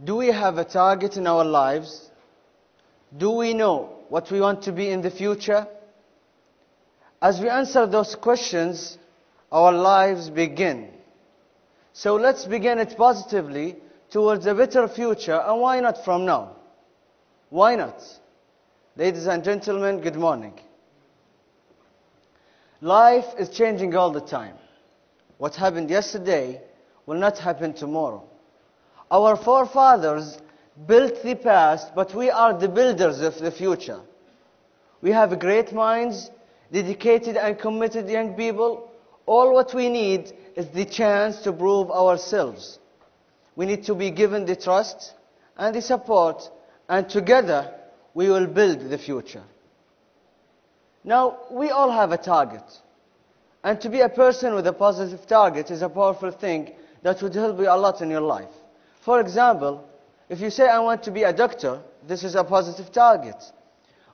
Do we have a target in our lives? Do we know what we want to be in the future? As we answer those questions, our lives begin. So let's begin it positively towards a better future, and why not from now? Why not? Ladies and gentlemen, good morning. Life is changing all the time. What happened yesterday will not happen tomorrow. Our forefathers built the past, but we are the builders of the future. We have great minds, dedicated and committed young people. All what we need is the chance to prove ourselves. We need to be given the trust and the support, and together we will build the future. Now, we all have a target. And to be a person with a positive target is a powerful thing that would help you a lot in your life. For example, if you say, I want to be a doctor, this is a positive target.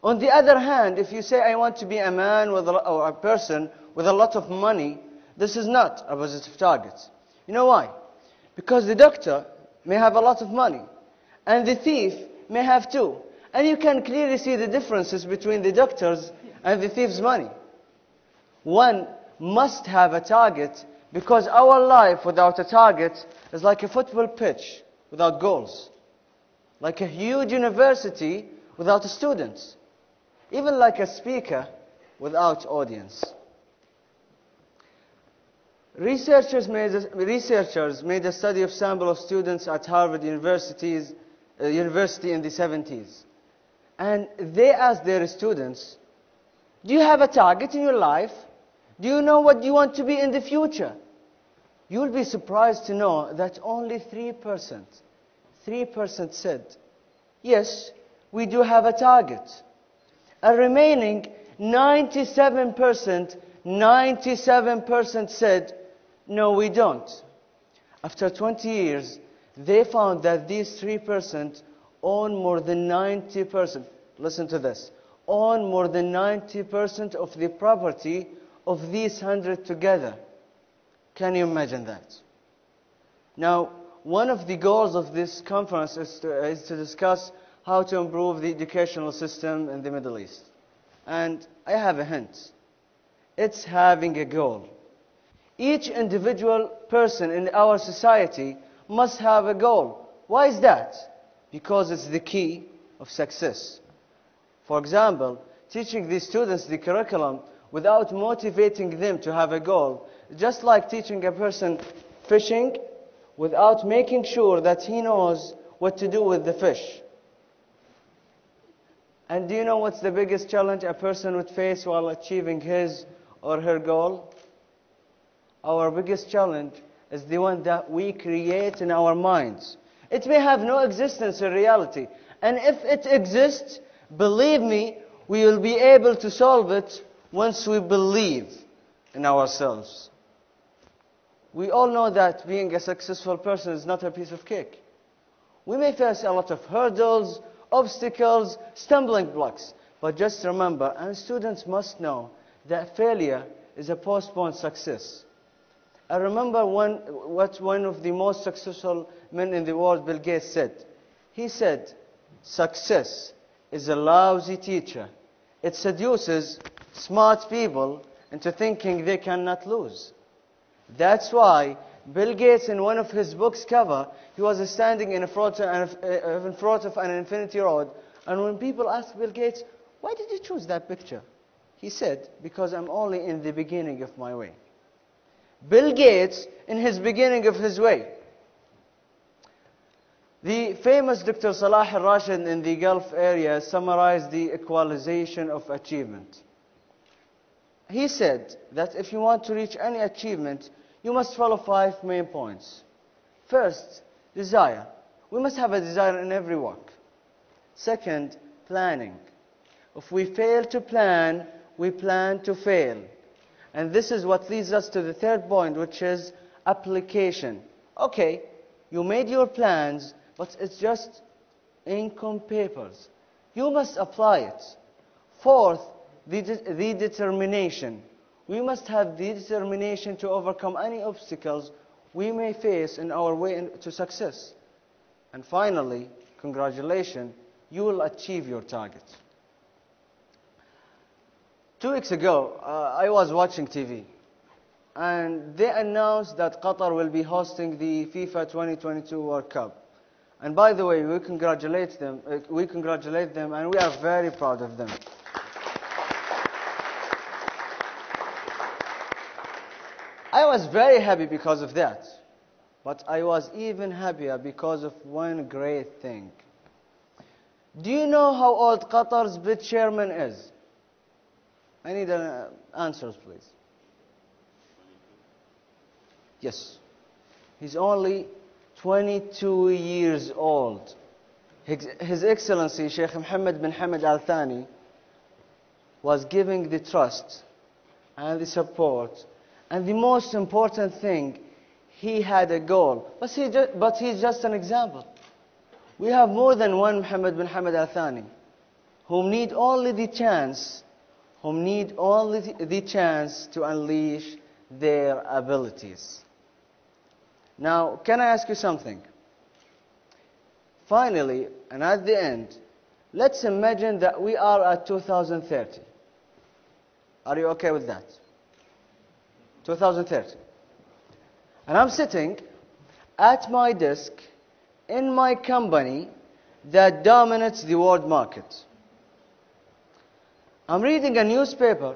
On the other hand, if you say, I want to be a man or a person with a lot of money, this is not a positive target. You know why? Because the doctor may have a lot of money, and the thief may have too. And you can clearly see the differences between the doctor's and the thief's money. One must have a target, because our life without a target is like a football pitch without goals, like a huge university without students, even like a speaker without audience. Researchers made a study of sample of students at Harvard University in the 70s. And they asked their students, do you have a target in your life? Do you know what you want to be in the future? You'll be surprised to know that only 3% said, yes, we do have a target. A remaining 97% said, no, we don't. After 20 years, they found that these 3% own more than 90%. Listen to this. Own more than 90% of the property of these 100 together. Can you imagine that? Now, one of the goals of this conference is to discuss how to improve the educational system in the Middle East. And I have a hint. It's having a goal. Each individual person in our society must have a goal. Why is that? Because it's the key of success. For example, teaching the students the curriculum without motivating them to have a goal, just like teaching a person fishing without making sure that he knows what to do with the fish. And do you know what's the biggest challenge a person would face while achieving his or her goal? Our biggest challenge is the one that we create in our minds. It may have no existence in reality. And if it exists, believe me, we will be able to solve it once we believe in ourselves. We all know that being a successful person is not a piece of cake. We may face a lot of hurdles, obstacles, stumbling blocks. But just remember, and students must know, that failure is a postponed success. I remember what one of the most successful men in the world, Bill Gates, said. He said, success is a lousy teacher. It seduces smart people into thinking they cannot lose. That's why Bill Gates, in one of his books cover, he was standing in front of an infinity road. And when people asked Bill Gates, why did you choose that picture? He said, because I'm only in the beginning of my way. Bill Gates, in his beginning of his way. The famous Dr. Salah al-Rashid in the Gulf area summarized the equalization of achievement. He said that if you want to reach any achievement, you must follow 5 main points. First, desire. We must have a desire in every work. Second, planning. If we fail to plan, we plan to fail. And this is what leads us to the third point, which is application. Okay, you made your plans, but it's just ink on papers. You must apply it. Fourth, the determination. We must have the determination to overcome any obstacles we may face in our way to success. And finally, congratulations, you will achieve your target. 2 weeks ago, I was watching TV, and they announced that Qatar will be hosting the FIFA 2022 World Cup. And by the way, we congratulate them, and we are very proud of them. I was very happy because of that, but I was even happier because of one great thing. Do you know how old Qatar's bid chairman is? I need answers, please. Yes. He's only 22 years old. His Excellency Sheikh Mohammed bin Hamad Al Thani was giving the trust and the support, and the most important thing, he had a goal. But he's just an example. We have more than one Mohammed bin Hamad Al Thani who need only the chance to unleash their abilities. Now, can I ask you something? Finally, and at the end, let's imagine that we are at 2030. Are you okay with that? 2030. And I'm sitting at my desk in my company that dominates the world market. I'm reading a newspaper.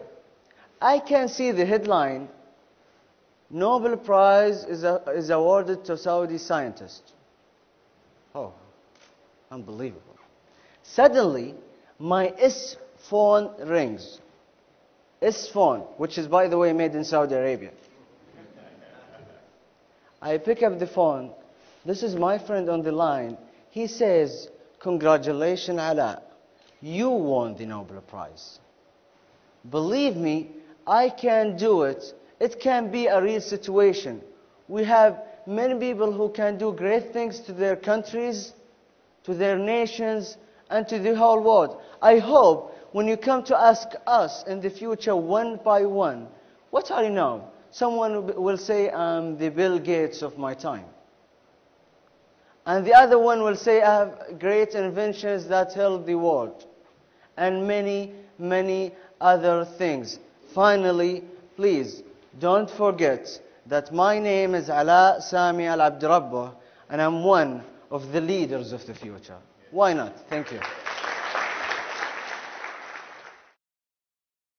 I can see the headline, Nobel Prize is awarded to Saudi scientist. Oh, unbelievable. Suddenly, my S phone rings. S phone, which is, by the way, made in Saudi Arabia. I pick up the phone. This is my friend on the line. He says, congratulations, Alaء. You won the Nobel Prize. Believe me, I can do it. It can be a real situation. We have many people who can do great things to their countries, to their nations, and to the whole world. I hope when you come to ask us in the future one by one, what are you now? Someone will say, I'm the Bill Gates of my time. And the other one will say, I have great inventions that help the world. And many, many other things. Finally, please, don't forget that my name is Alaء Sami Al Abdrabbe, and I'm one of the leaders of the future. Why not? Thank you.